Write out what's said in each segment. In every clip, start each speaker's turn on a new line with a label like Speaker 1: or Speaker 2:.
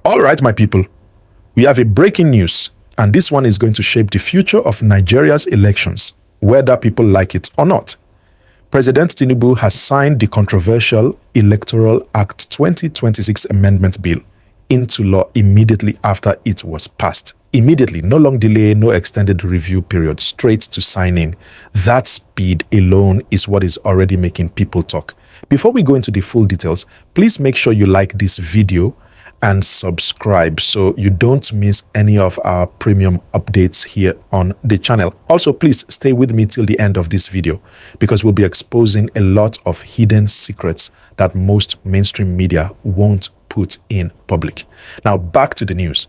Speaker 1: All right, my people, we have a breaking news, and this one is going to shape the future of Nigeria's elections, whether people like it or not. President Tinubu has signed the controversial Electoral Act 2026 Amendment Bill into law immediately after it was passed. Immediately, no long delay, no extended review period, straight to signing. That speed alone is what is already making people talk. Before we go into the full details, please make sure you like this video and subscribe so you don't miss any of our premium updates here on the channel. Also, please stay with me till the end of this video because we'll be exposing a lot of hidden secrets that most mainstream media won't put in public. Now, back to the news.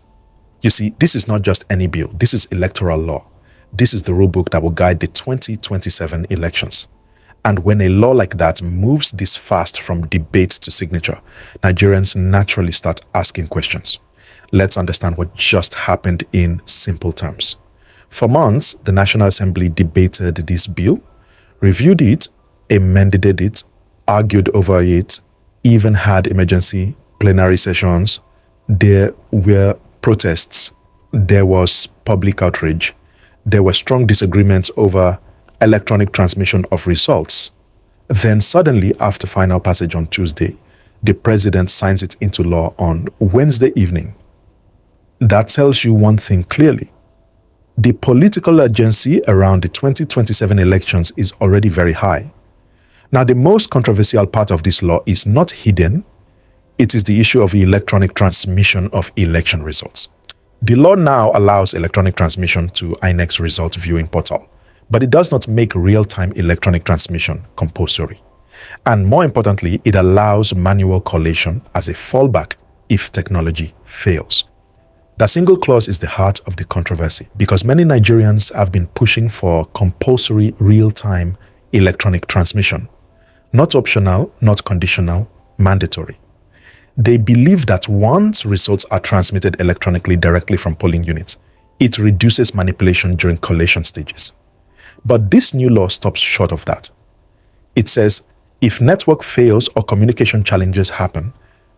Speaker 1: You see, this is not just any bill. This is electoral law. This is the rulebook that will guide the 2027 elections. And when a law like that moves this fast from debate to signature, Nigerians naturally start asking questions. Let's understand what just happened in simple terms. For months, the National Assembly debated this bill, reviewed it, amended it, argued over it, even had emergency plenary sessions. There were protests. There was public outrage. There were strong disagreements over electronic transmission of results. Then suddenly, after final passage on Tuesday, the president signs it into law on Wednesday evening. That tells you one thing clearly. The political urgency around the 2027 elections is already very high. Now, the most controversial part of this law is not hidden. It is the issue of electronic transmission of election results. The law now allows electronic transmission to INEC's result viewing portal, but it does not make real-time electronic transmission compulsory. And more importantly, it allows manual collation as a fallback if technology fails. The single clause is the heart of the controversy because many Nigerians have been pushing for compulsory real-time electronic transmission. Not optional, not conditional, mandatory. They believe that once results are transmitted electronically directly from polling units, it reduces manipulation during collation stages. But this new law stops short of that. It says, if network fails or communication challenges happen,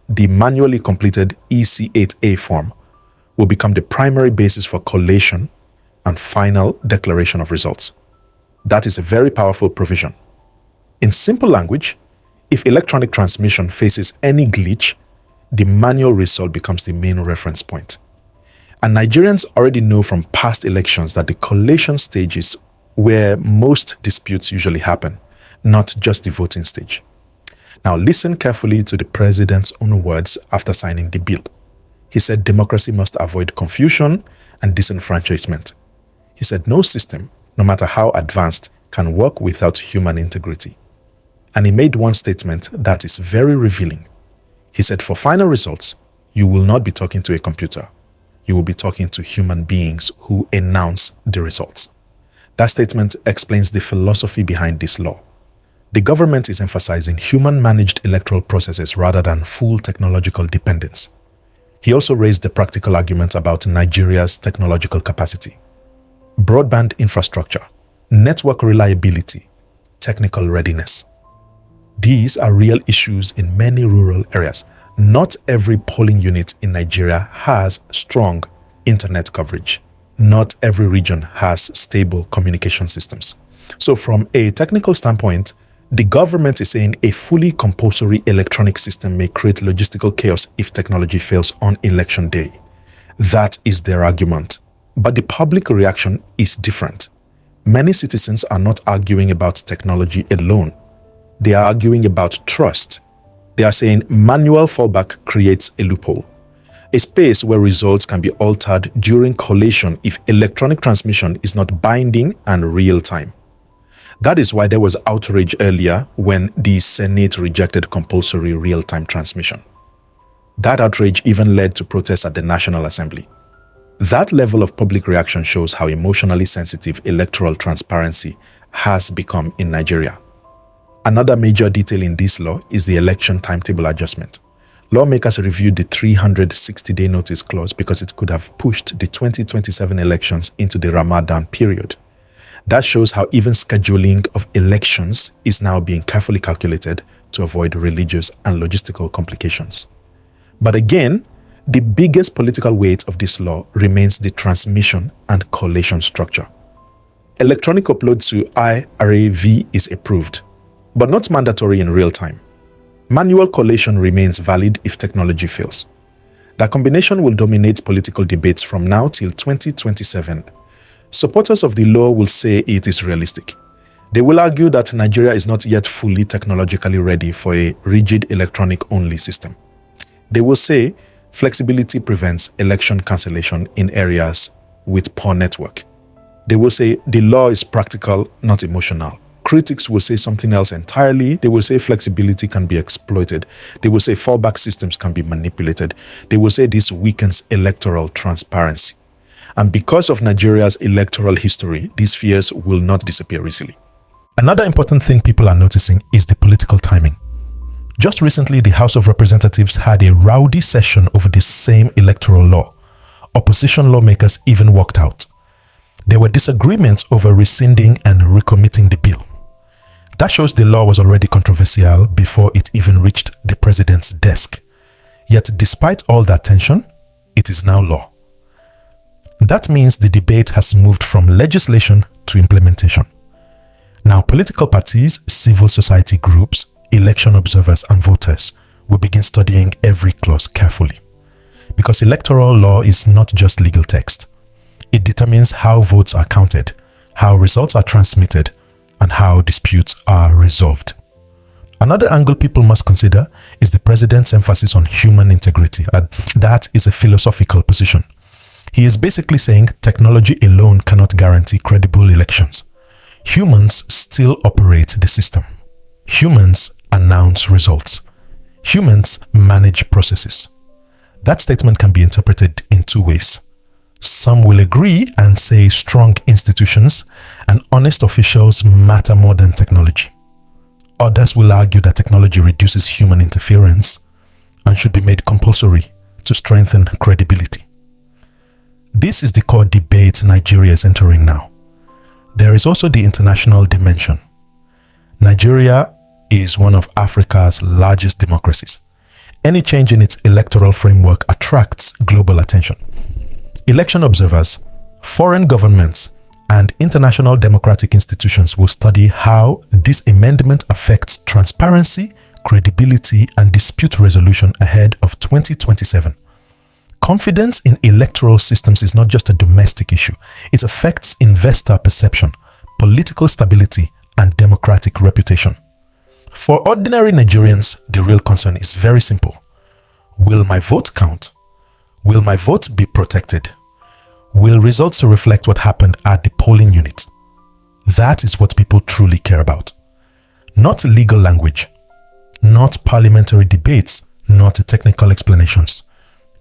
Speaker 1: the manually completed EC8A form will become the primary basis for collation and final declaration of results. That is a very powerful provision. In simple language, if electronic transmission faces any glitch, the manual result becomes the main reference point. And Nigerians already know from past elections that the collation stage is where most disputes usually happen, not just the voting stage. Now listen carefully to the president's own words after signing the bill. He said democracy must avoid confusion and disenfranchisement. He said no system, no matter how advanced, can work without human integrity. And he made one statement that is very revealing. He said for final results, you will not be talking to a computer. You will be talking to human beings who announce the results. That statement explains the philosophy behind this law. The government is emphasizing human-managed electoral processes rather than full technological dependence. He also raised the practical argument about Nigeria's technological capacity. Broadband infrastructure, network reliability, technical readiness. These are real issues in many rural areas. Not every polling unit in Nigeria has strong internet coverage. Not every region has stable communication systems. So from a technical standpoint, the government is saying a fully compulsory electronic system may create logistical chaos if technology fails on election day. That is their argument. But the public reaction is different. Many citizens are not arguing about technology alone. They are arguing about trust. They are saying manual fallback creates a loophole, a space where results can be altered during collation if electronic transmission is not binding and real-time. That is why there was outrage earlier when the Senate rejected compulsory real-time transmission. That outrage even led to protests at the National Assembly. That level of public reaction shows how emotionally sensitive electoral transparency has become in Nigeria. Another major detail in this law is the election timetable adjustment. Lawmakers reviewed the 360-day notice clause because it could have pushed the 2027 elections into the Ramadan period. That shows how even scheduling of elections is now being carefully calculated to avoid religious and logistical complications. But again, The biggest political weight of this law remains the transmission and collation structure. Electronic upload to IRAV is approved, but not mandatory in real time. Manual collation remains valid if technology fails. That combination will dominate political debates from now till 2027. Supporters of the law will say it is realistic. They will argue that Nigeria is not yet fully technologically ready for a rigid electronic-only system. They will say flexibility prevents election cancellation in areas with poor network. They will say the law is practical, not emotional. Critics will say something else entirely. They will say flexibility can be exploited. They will say fallback systems can be manipulated. They will say this weakens electoral transparency. And because of Nigeria's electoral history, these fears will not disappear easily. Another important thing people are noticing is the political timing. Just recently, the House of Representatives had a rowdy session over the same electoral law. Opposition lawmakers even walked out. There were disagreements over rescinding and recommitting the bill. That shows the law was already controversial before it even reached the president's desk. Yet, despite all that tension, it is now law. That means the debate has moved from legislation to implementation. Now, political parties, civil society groups, election observers and voters will begin studying every clause carefully. Because electoral law is not just legal text. It determines how votes are counted, how results are transmitted, and how disputes are resolved. Another angle people must consider is the president's emphasis on human integrity. That is a philosophical position. He is basically saying technology alone cannot guarantee credible elections. Humans still operate the system. Humans announce results. Humans manage processes. That statement can be interpreted in two ways. Some will agree and say strong institutions and honest officials matter more than technology. Others will argue that technology reduces human interference and should be made compulsory to strengthen credibility. This is the core debate Nigeria is entering now. There is also the international dimension. Nigeria is one of Africa's largest democracies. Any change in its electoral framework attracts global attention. Election observers, foreign governments, and international democratic institutions will study how this amendment affects transparency, credibility, and dispute resolution ahead of 2027. Confidence in electoral systems is not just a domestic issue. It affects investor perception, political stability, and democratic reputation. For ordinary Nigerians, the real concern is very simple. Will my vote count? Will my vote be protected? Will results reflect what happened at the polling unit? That is what people truly care about. Not legal language, not parliamentary debates, not technical explanations.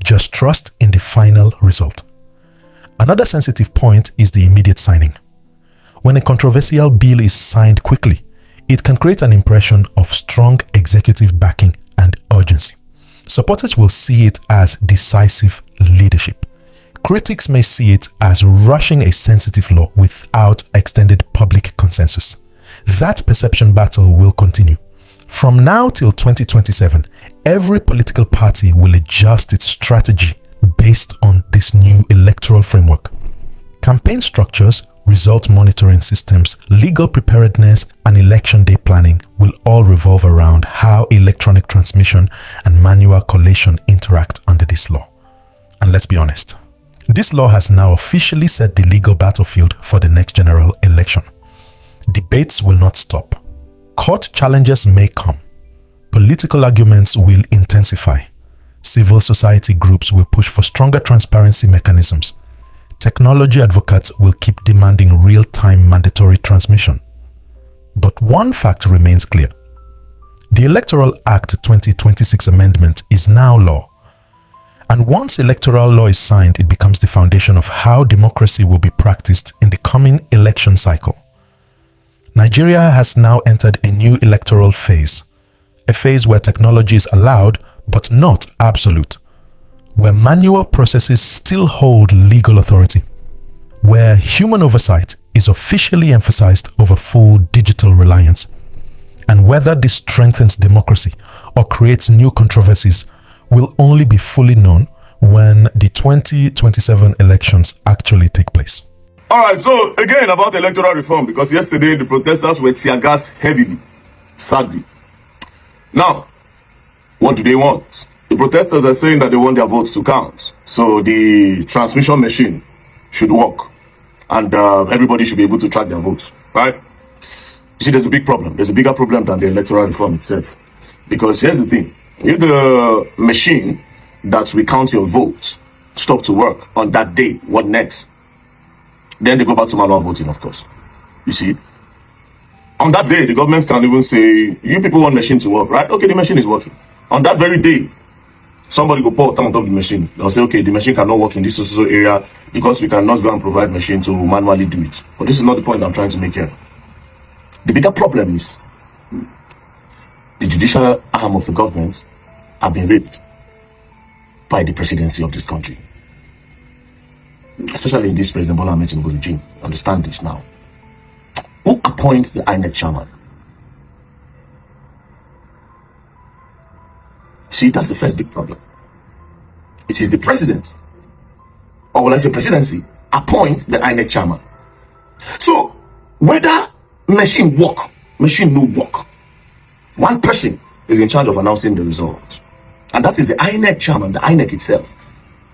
Speaker 1: Just trust in the final result. Another sensitive point is the immediate signing. When a controversial bill is signed quickly, it can create an impression of strong executive backing and urgency. Supporters will see it as decisive leadership. Critics may see it as rushing a sensitive law without extended public consensus. That perception battle will continue. From now till 2027, every political party will adjust its strategy based on this new electoral framework. Campaign structures, result monitoring systems, legal preparedness, and election day planning will all revolve around how electronic transmission and manual collation interact under this law. And let's be honest, this law has now officially set the legal battlefield for the next general election. Debates will not stop. Court challenges may come. Political arguments will intensify. Civil society groups will push for stronger transparency mechanisms. Technology advocates will keep demanding real-time mandatory transmission. But one fact remains clear. The Electoral Act 2026 amendment is now law. And once electoral law is signed, it becomes the foundation of how democracy will be practiced in the coming election cycle. Nigeria has now entered a new electoral phase, a phase where technology is allowed but not absolute, where manual processes still hold legal authority, where human oversight is officially emphasized over full digital reliance, and whether this strengthens democracy or creates new controversies will only be fully known when the 2027 elections actually take place.
Speaker 2: All right, so again about electoral reform, because yesterday the protesters were tear gassed heavily, sadly. Now, what do they want? The protesters are saying that they want their votes to count. So the transmission machine should work and everybody should be able to track their votes, right? You see, there's a big problem. There's a bigger problem than the electoral reform itself. Because here's the thing. If the machine that will count your votes stop to work on that day, what next? Then they go back to manual voting, of course. You see? On that day, the government can even say, you people want machine to work, right? Okay, the machine is working. On that very day, somebody go pour on top of the machine. They'll say, okay, the machine cannot work in this social area because we cannot go and provide machine to manually do it. But this is not the point I'm trying to make here. The bigger problem is the judicial arm of the government have been raped by the presidency of this country. Especially in this President Bola Ahmed Tinubu regime. Understand this now. Who appoints the INEC chairman? See, that's the first big problem. It is the president, or will I say presidency, appoints the INEC chairman. So, whether machine work, machine no work, one person is in charge of announcing the result. And that is the INEC chairman, the INEC itself.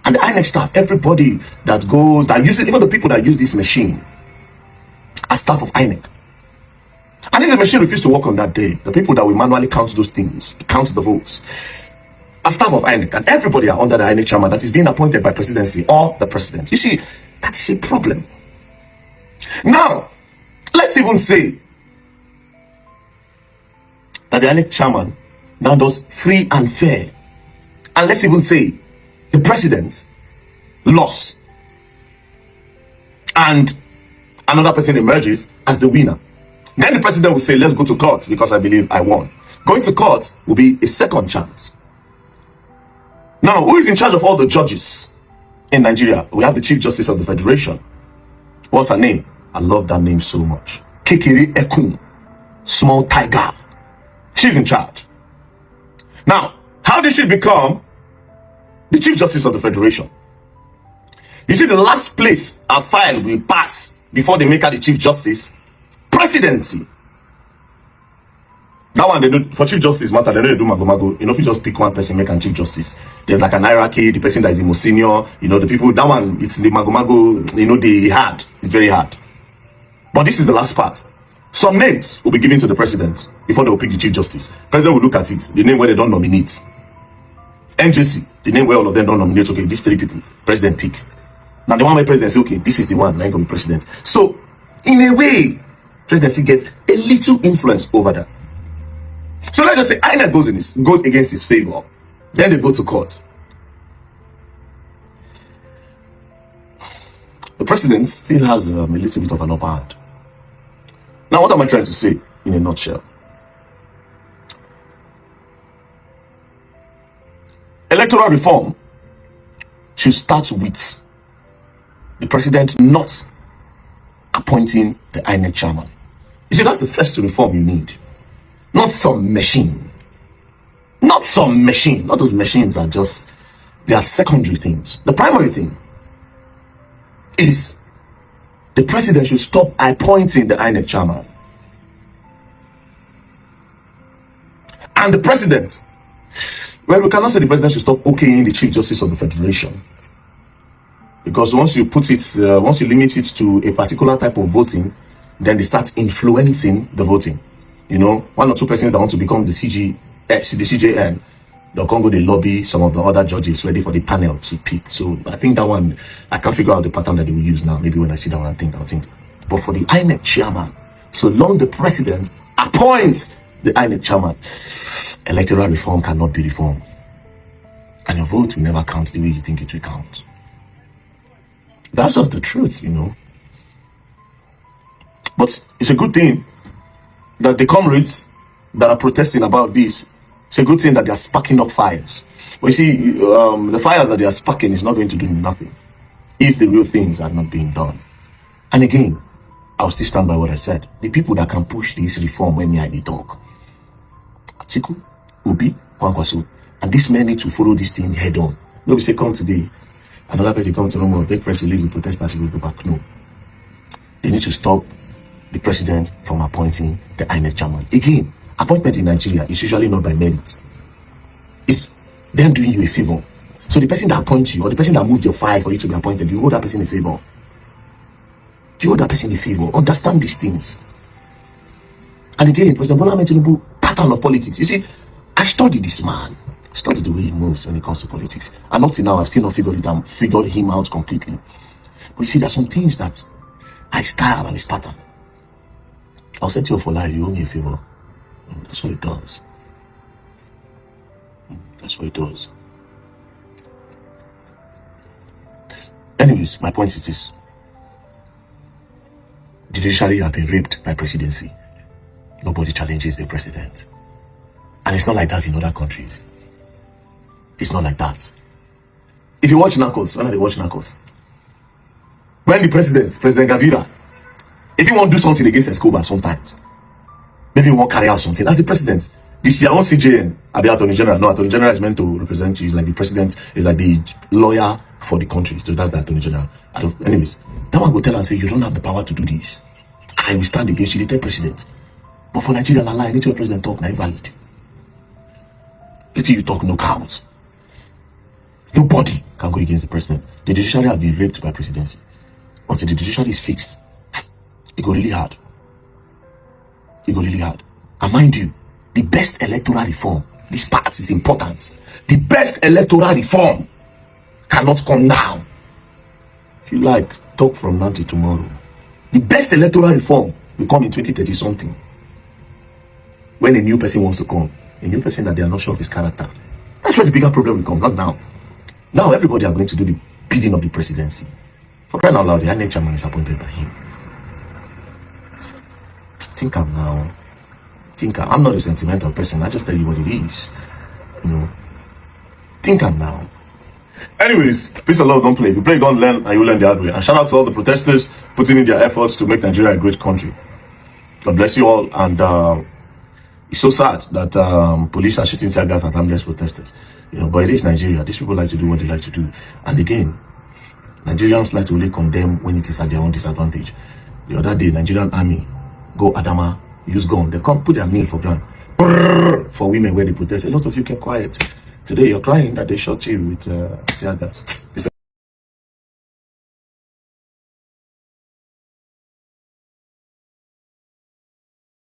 Speaker 2: And the INEC staff, everybody that goes, that uses, even the people that use this machine are staff of INEC. And if the machine refuses to work on that day, the people that will manually count those things, count the votes, are staff of INEC. And everybody are under the INEC chairman that is being appointed by presidency or the president. You see, that is a problem. Now, let's even say that the INEC chairman now does free and fair. And let's even say the president lost and another person emerges as the winner. Then the president will say, let's go to court because I believe I won. Going to court will be a second chance. Now, who is in charge of all the judges in Nigeria? We have the Chief Justice of the Federation. What's her name? I love that name so much. Kekere Ekun, small tiger. She's in charge. Now, how did she become the Chief Justice of the Federation? You see, the last place a file will pass before they make her the Chief Justice, presidency. That one, they do, for Chief Justice matter, they don't do mago. You know, if you just pick one person, make a Chief Justice, there's like an hierarchy, the person that is the most senior, you know, the people, that one, it's the mago, you know, the hard, it's very hard. But this is the last part. Some names will be given to the president before they will pick the Chief Justice. President will look at it, the name where they don't nominate. NJC, the name where all of them don't nominate, okay, these three people, president pick. Now the one where president say, okay, this is the one, I'm going to be president. So, in a way, presidency gets a little influence over that. So let's just say INEC goes against his favor. Then they go to court. The president still has a little bit of an upper hand. Now, what am I trying to say in a nutshell? Electoral reform should start with the president not appointing the INEC chairman. You see, that's the first reform you need. Not some machine. Not some machine. Not those machines are just, they are secondary things. The primary thing is the president should stop appointing the INEC chairman. And the president, well, we cannot say the president should stop okaying the Chief Justice of the Federation. Because once you put it, once you limit it to a particular type of voting, then they start influencing the voting. You know, one or two persons that want to become the CJN, they'll come go they lobby some of the other judges ready for the panel to pick. So I think that one, I can't figure out the pattern that they will use now. Maybe when I sit down and I'll think. But for the INEC chairman, so long the president appoints the INEC chairman, electoral reform cannot be reformed. And your vote will never count the way you think it will count. That's just the truth, you know. But it's a good thing that the comrades that are protesting about this, it's a good thing that they are sparking up fires. But you see, the fires that they are sparking is not going to do nothing if the real things are not being done. And again, I'll still stand by what I said. The people that can push this reform when me I talk, Atiku, Obi, Kwankwaso, and these men need to follow this thing head on. No, we say come today. Another person come tomorrow, big press release with protesters will go back. No. They need to stop the president from appointing the INEC chairman. Again, appointment in Nigeria is usually not by merit. It's them doing you a favor. So the person that appoints you, or the person that moved your file for you to be appointed, you owe that person a favor. You owe that person a favor. Understand these things. And again, President Bola Ahmed Tinubu, pattern of politics. You see, I studied this man. Study the way he moves when it comes to politics. And up till now, I've still not figured him out completely. But you see, there's some things that I style and his pattern. I'll set you up for life, you owe me a favor. That's what it does. That's what it does. Anyways, my point is this. The judiciary have been raped by presidency. Nobody challenges the president. And it's not like that in other countries. It's not like that. If you watch Narcos, when are they watch Narcos? When the President Gavira, if you want to do something against Escobar sometimes, maybe you want to carry out something, as the president, this year on CJN, Abi Attorney General, no, Attorney General is meant to represent you, like the president is like the lawyer for the country, so that's the Attorney General. Anyways, that one go tell and say, you don't have the power to do this. I will stand against you, the third president. But for Nigeria, la lie, let your president talk, now invalid. If you talk, no counts. Nobody can go against the president. The judiciary have been raped by presidency. Until the judiciary is fixed, it go really hard. It go really hard. And mind you, the best electoral reform, this part is important. The best electoral reform cannot come now. If you like, talk from now till tomorrow. The best electoral reform will come in 2030 something. When a new person wants to come, a new person that they are not sure of his character. That's where the bigger problem will come, not now. Now everybody are going to do the bidding of the presidency. For crying out loud, the INEC chairman is appointed by him. Think am now. Think am. I'm not a sentimental person. I just tell you what it is. You know. Think am now. Anyways, peace and love, don't play. If you play, go and learn, and you learn the hard way. And shout out to all the protesters putting in their efforts to make Nigeria a great country. God bless you all. And it's so sad that police are shooting tear gas at harmless protesters. You know, but it is Nigeria. These people like to do what they like to do. And again, Nigerians like to only condemn when it is at their own disadvantage. The other day, Nigerian army go Adama, use gun. They come put their meal for ground. For women where they protest. A lot of you kept quiet. Today you're crying that they shot you with tear gas.